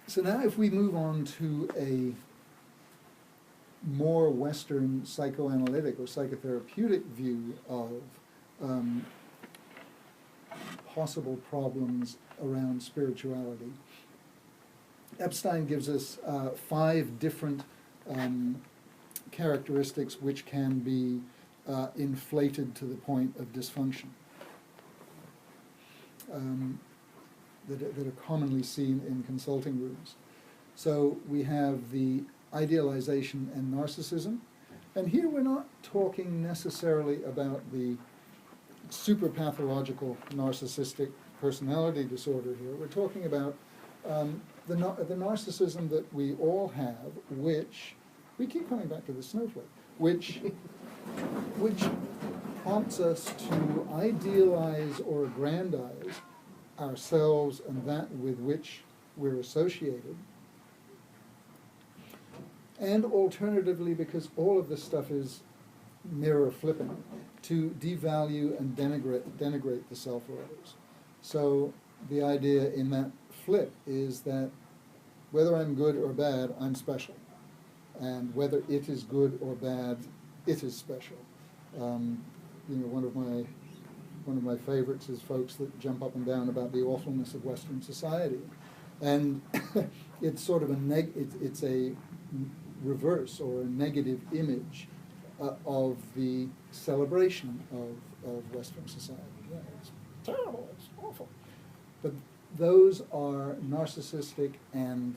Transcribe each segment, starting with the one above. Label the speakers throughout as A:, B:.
A: So now if we move on to a more Western psychoanalytic or psychotherapeutic view of possible problems around spirituality, Epstein gives us 5 different characteristics which can be inflated to the point of dysfunction, that are commonly seen in consulting rooms. So we have the idealization and narcissism, and here we're not talking necessarily about the super pathological narcissistic personality disorder here. We're talking about the narcissism that we all have, which, we keep coming back to the snowflake, which prompts us to idealize or aggrandize ourselves and that with which we're associated. And alternatively, because all of this stuff is mirror flipping, to devalue and denigrate the self or others. So the idea in that flip is that whether I'm good or bad, I'm special. And whether it is good or bad, it is special. One of my favorites is folks that jump up and down about the awfulness of Western society, and it's sort of it's a reverse or a negative image of the celebration of Western society. Yeah, it's terrible, it's awful. But those are narcissistic and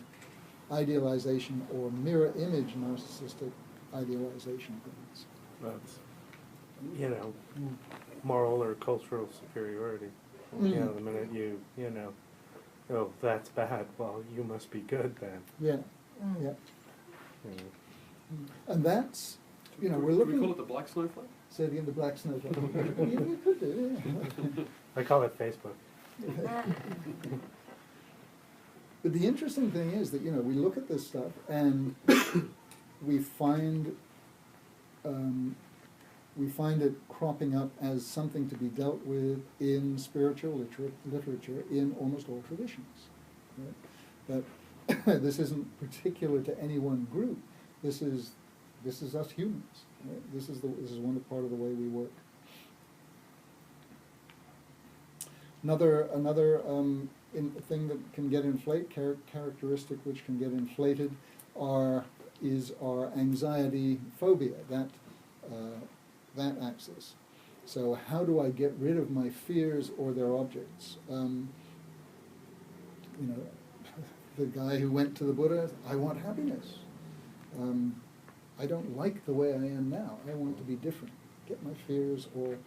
A: idealization or mirror image narcissistic idealization things.
B: That's, moral or cultural superiority.
A: Mm.
B: The minute oh, that's bad, well, you must be good then.
A: Yeah, yeah. And that's, we're looking...
C: Can we call it the black snowflake?
A: Say it again, the black snowflake. You could do, yeah.
B: I call it Facebook.
A: But the interesting thing is that, we look at this stuff and we find it cropping up as something to be dealt with in spiritual literature in almost all traditions. Right? That this isn't particular to any one group. This is us humans. Right? This is part of the way we work. Another thing that can get characteristic which can get inflated is our anxiety phobia, that axis. So how do I get rid of my fears or their objects? The guy who went to the Buddha, I want happiness. I don't like the way I am now. I want to be different. Get my fears, or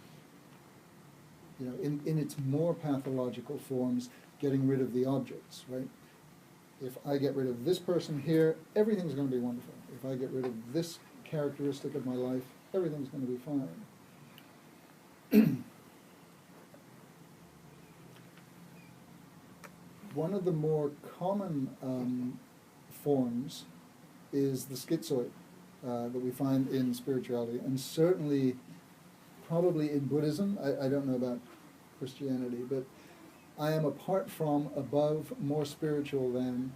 A: in its more pathological forms, getting rid of the objects, right? If I get rid of this person here, everything's going to be wonderful. If I get rid of this characteristic of my life, everything's going to be fine. One of the more common forms is the schizoid that we find in spirituality, and certainly probably in Buddhism. I don't know about Christianity, but I am apart from, above, more spiritual than.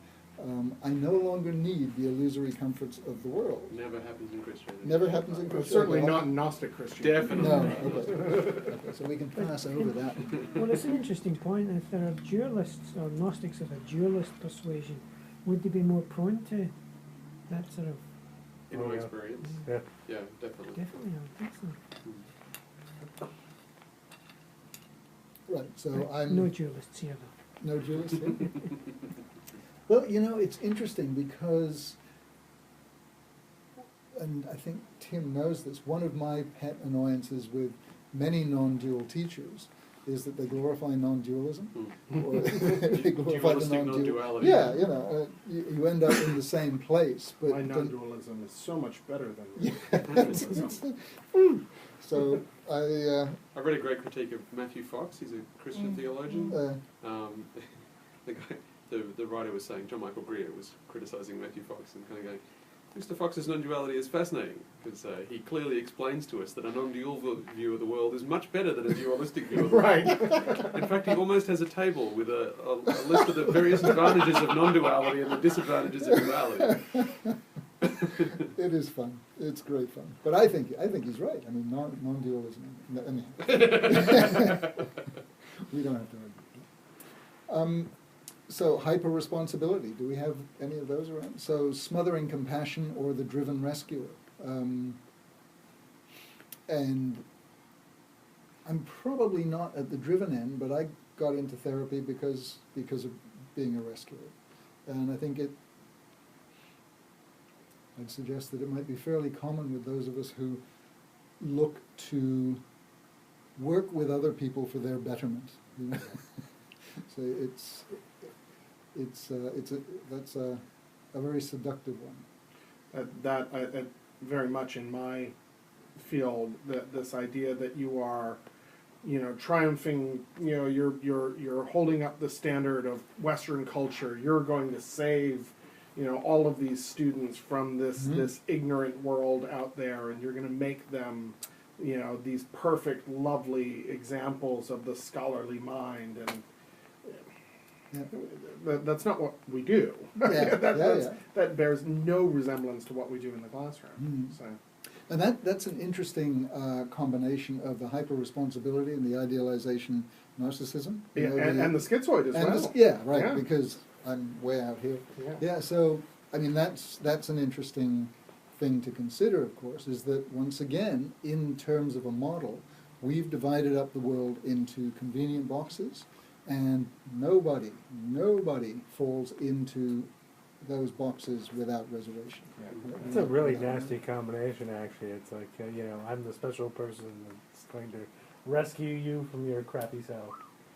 A: I no longer need the illusory comforts of the world.
C: Never happens in Christianity.
A: Never happens in Christianity.
D: Certainly not in Gnostic Christianity.
C: Definitely.
A: No, okay, so we can pass over that.
E: Well, it's an interesting point. If there are dualists or Gnostics of a dualist persuasion, would they be more prone to that sort of...
C: In my experience.
B: Yeah.
C: Yeah, definitely.
E: Definitely, I would think so.
A: Right, so I'm...
E: No dualists here, though.
A: No dualists here? Well, it's interesting because, and I think Tim knows this, one of my pet annoyances with many non-dual teachers is that they glorify non-dualism. Or they glorify the
C: non-duality.
A: Yeah, you end up in the same place. But
D: My non-dualism is so much better than
A: So I
C: read a great critique of Matthew Fox. He's a Christian theologian. The writer was saying, John Michael Greer was criticising Matthew Fox and kind of going, Mr. Fox's non-duality is fascinating because he clearly explains to us that a non-dual view of the world is much better than a dualistic view of the world.
D: Right.
C: In fact, he almost has a table with a list of the various advantages of non-duality and the disadvantages of duality.
A: It is fun. It's great fun. But I think he's right. I mean, non-dualism. We don't have to argue. So hyper-responsibility. Do we have any of those around? So smothering compassion or the driven rescuer. And I'm probably not at the driven end, but I got into therapy because of being a rescuer, and I think I'd suggest that it might be fairly common with those of us who look to work with other people for their betterment. You know? So that's a very seductive one.
D: That very much in my field, that this idea that you are, triumphing, you're holding up the standard of Western culture. You're going to save, all of these students from this ignorant world out there, and you're going to make them, these perfect, lovely examples of the scholarly mind. And that's not what we do. That bears no resemblance to what we do in the classroom. So.
A: And that's an interesting combination of the hyper-responsibility and the idealization narcissism.
D: And the schizoid as well.
A: Because I'm way out here.
D: Yeah.
A: So, I mean, that's an interesting thing to consider, of course, is that once again, in terms of a model, we've divided up the world into convenient boxes, and nobody falls into those boxes without reservation.
B: It's a really nasty combination, actually. It's like, I'm the special person that's going to rescue you from your crappy self.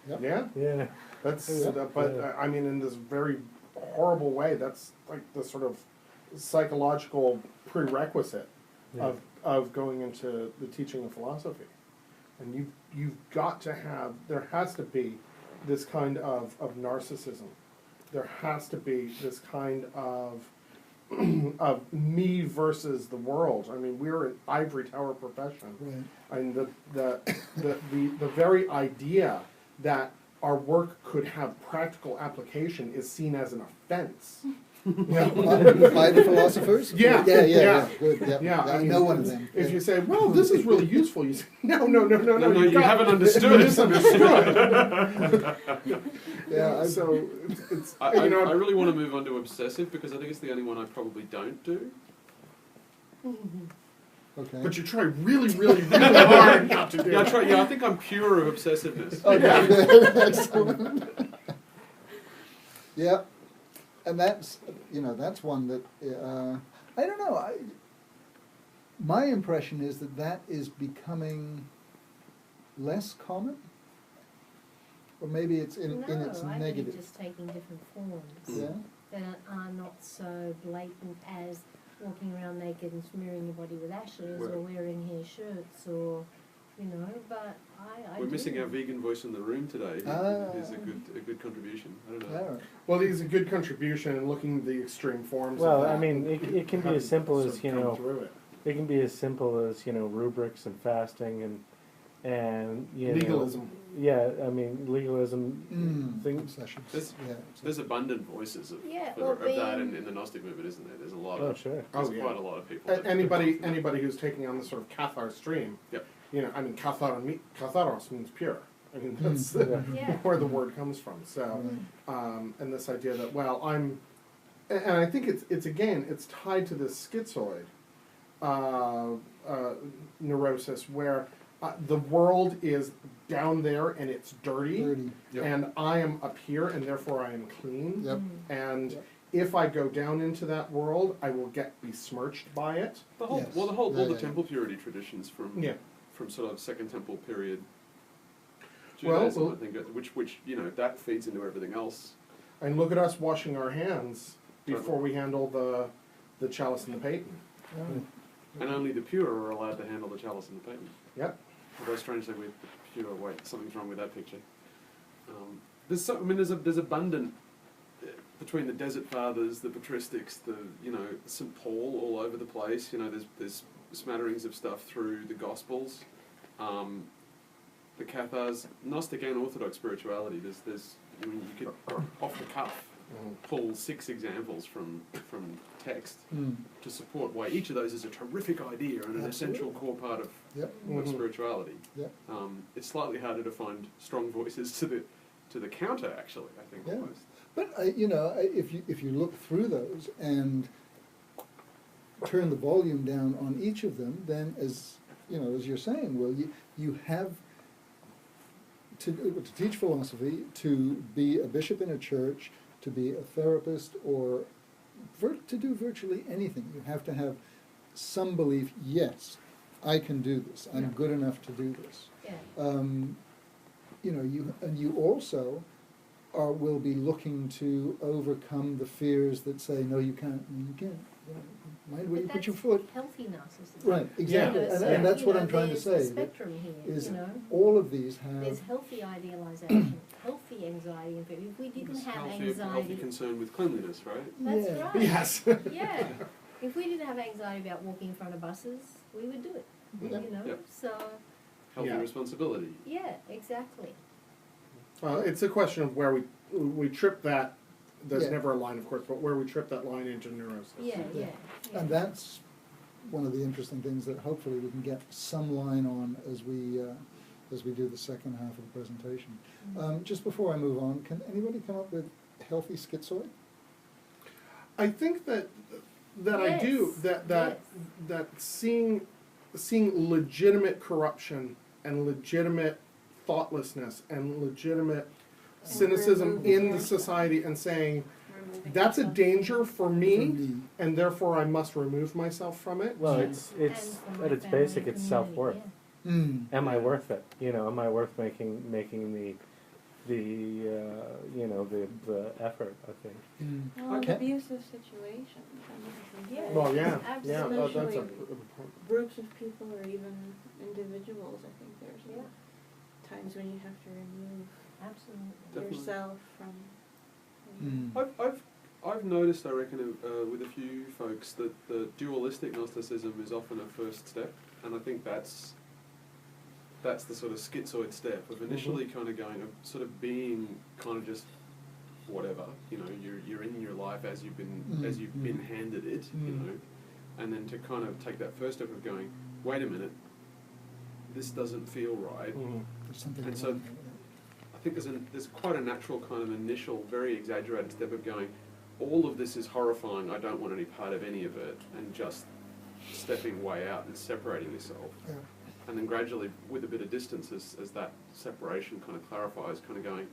A: Yep.
D: Yeah. I mean, in this very horrible way, that's like the sort of psychological prerequisite of going into the teaching of philosophy. And you've got to have, there has to be this kind of narcissism. There has to be this kind of me versus the world. I mean, we're an ivory tower profession. Right. And the very idea that our work could have practical application is seen as an offense.
A: By the philosophers?
D: Yeah.
A: Good.
D: Yeah.
A: I know one of them.
D: If you say, well, this is really useful, you say, no,
C: you haven't understood it.
D: Misunderstood. So it's
C: I really want to move on to obsessive because I think it's the only one I probably don't do.
A: Okay.
D: But you try really, really, really hard not to do it.
C: I think I'm pure of obsessiveness.
A: Okay. Excellent. Yeah. And that's one that, I don't know, my impression is that is becoming less common, or maybe it's in its negative.
F: No, I think it's just taking different forms
A: Yeah?
F: that are not so blatant as walking around naked and smearing your body with ashes or wearing hair shirts or, but I
C: We're
F: do.
C: missing our vegan voice in the room today. He's a good contribution. I don't know.
A: Right.
D: Well, he's a good contribution in looking at the extreme forms.
B: Well,
D: of that.
B: I mean, it can be as simple as,
D: come through it.
B: it can be as simple as, rubrics and fasting and
D: Legalism.
B: I mean, legalism.
A: Obsessions.
C: There's abundant voices of that in the Gnostic movement, isn't there? There's a lot of quite a lot of people.
D: Anybody who's taking on the sort of Cathar stream.
C: Yep.
D: Katharos means pure. I mean, that's where the word comes from. So, and this idea that, and I think it's tied to this schizoid neurosis where the world is down there and it's dirty. And I am up here and therefore I am clean. And if I go down into that world, I will get besmirched by it.
C: All the temple purity traditions from sort of Second Temple period Judaism, I think, which that feeds into everything else.
D: And look at us washing our hands before we handle the chalice and the paten.
C: And only the pure are allowed to handle the chalice and the paten.
D: Yep.
C: Although strangely with the pure, something's wrong with that picture. There's abundant between the Desert Fathers, the patristics, the St. Paul all over the place. There's smatterings of stuff through the Gospels, the Cathars, Gnostic and Orthodox spirituality. You could off the cuff pull 6 examples from text to support why each of those is a terrific idea and an essential core part of spirituality.
A: Yep.
C: It's slightly harder to find strong voices to the counter, actually, I think, almost.
A: But if you look through those and turn the volume down on each of them, then as you're saying, Will, you have to teach philosophy, to be a bishop in a church, to be a therapist, or to do virtually anything. You have to have some belief. Yes, I can do this. I'm good enough to do this.
F: Yeah.
A: You also will be looking to overcome the fears that say, no, you can't. You can't. Mind where you put your foot.
F: Healthy narcissism.
A: Right, exactly, and that's what I'm trying to say.
F: There's a spectrum here.
A: Is all of these
F: there's
A: have
F: healthy idealization, healthy anxiety. If we didn't have
C: healthy
F: anxiety,
C: concern with cleanliness, right?
F: that's right.
D: Yes.
F: Yeah. If we didn't have anxiety about walking in front of buses, we would do it.
C: Yep.
F: So
C: Healthy responsibility.
F: yeah, exactly.
D: It's a question of where we trip that. There's
A: Yeah.
D: never a line, of course, but where we trip that line into neurosis.
F: Yeah.
A: and that's one of the interesting things that hopefully we can get some line on as we do the second half of the presentation. Just before I move on, can anybody come up with healthy schizoid?
D: I think that I do that seeing legitimate corruption and legitimate thoughtlessness and legitimate cynicism in the society and saying that's a danger for me, and therefore I must remove myself from it.
B: Well, it's at its basic, it's self-worth. Am I worth it? Am I worth making the effort? I think.
G: Well, an abusive situation.
F: Yeah.
D: Well,
G: Absolutely.
D: that's a
G: Groups of people or even individuals, I think there's times when you have to remove
F: Absolutely.
G: yourself from.
C: I've noticed, I reckon, with a few folks that the dualistic Gnosticism is often a first step, and I think that's the sort of schizoid step of initially kind of going, of sort of being kind of just whatever, you're in your life as you've been handed it, and then to kind of take that first step of going, wait a minute, this doesn't feel right, and so I think there's quite a natural kind of initial, very exaggerated step of going, all of this is horrifying, I don't want any part of any of it, and just stepping way out and separating yourself.
A: Yeah.
C: And then gradually, with a bit of distance, as that separation kind of clarifies, kind of going,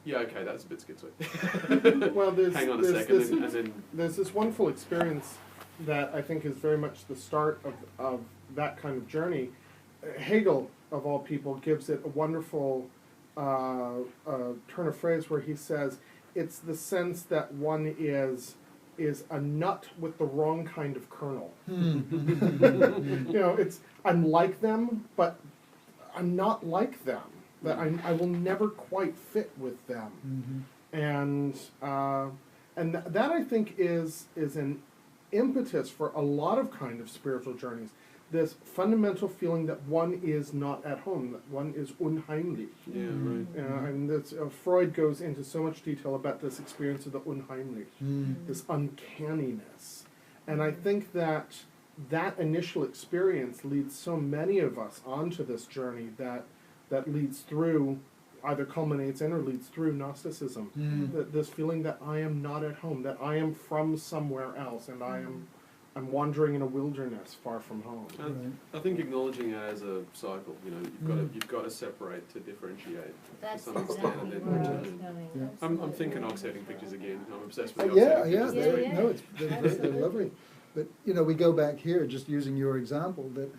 C: yeah, okay, that's a bit schizoid.
D: Well,
C: hang on a second, and then
D: there's this wonderful experience that I think is very much the start of that kind of journey. Hegel, of all people, gives it a wonderful turn of phrase where he says, it's the sense that one is a nut with the wrong kind of kernel. I'm like them, but I'm not like them. That I will never quite fit with them. And that I think is an impetus for a lot of kind of spiritual journeys. This fundamental feeling that one is not at home, that one is unheimlich.
C: Yeah, right.
D: And Freud goes into so much detail about this experience of the unheimlich, this uncanniness. And I think that initial experience leads so many of us onto this journey that leads through, either culminates in or leads through Gnosticism. This feeling that I am not at home, that I am from somewhere else, and I'm wandering in a wilderness far from home.
C: I think acknowledging it as a cycle, you've got to separate to differentiate
F: That's
C: to some
F: exactly
C: extent, and then
F: where I was
C: return.
F: going.
C: I'm
F: Absolutely.
C: thinking oxiding pictures again. I'm obsessed with the oxiding pictures.
A: No, they're
F: Absolutely.
A: lovely. But we go back here, just using your example, that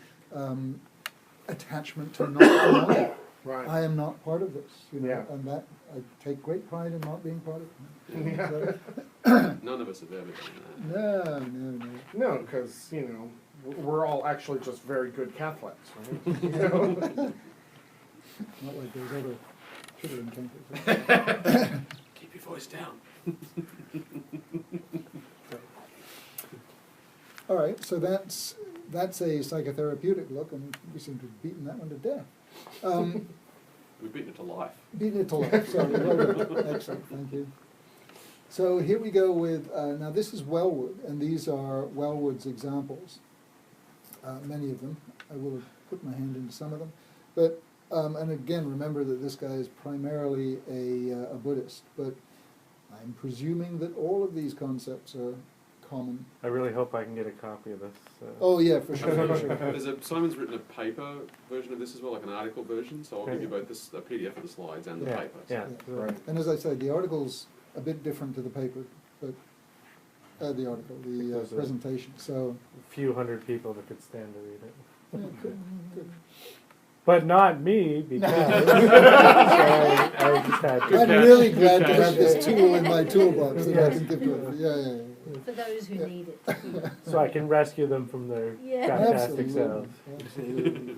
A: attachment to not belonging.
D: Right.
A: I am not part of this,
D: Yeah.
A: and that I take great pride in not being part of it.
D: Yeah.
A: So,
C: None of us have ever done that.
A: no.
D: No, because, we're all actually just very good Catholics, right?
A: Not like those other Twitter encounters.
C: Keep your voice down.
A: All right, so that's a psychotherapeutic look, and we seem to have beaten that one to death.
C: We've beaten it to life.
A: Beaten it to life, sorry. Well done. Excellent, thank you. So here we go with, now this is Wellwood, and these are Wellwood's examples, many of them. I will have put my hand into some of them. But, and again, remember that this guy is primarily a Buddhist, but I'm presuming that all of these concepts are common.
B: I really hope I can get a copy of this.
A: Oh yeah, for sure, for sure.
C: Simon's written a paper version of this as well, like an article version, so I'll give you both a PDF of the slides and the
B: Yeah,
C: paper.
B: yeah.
D: Right.
A: And as I said, the article's a bit different to the paper, but, the
B: Because,
A: presentation, so,
B: A few hundred people that could stand to read it.
A: yeah, good, good.
B: But not me, because I just had
A: I'm
B: to.
A: really glad to have this tool in my toolbox that I can give to it. Yeah.
F: For those who
A: Yeah.
F: need it.
B: So I can rescue them from their
F: Yeah.
B: fantastic
A: Absolutely,
B: selves.
A: absolutely.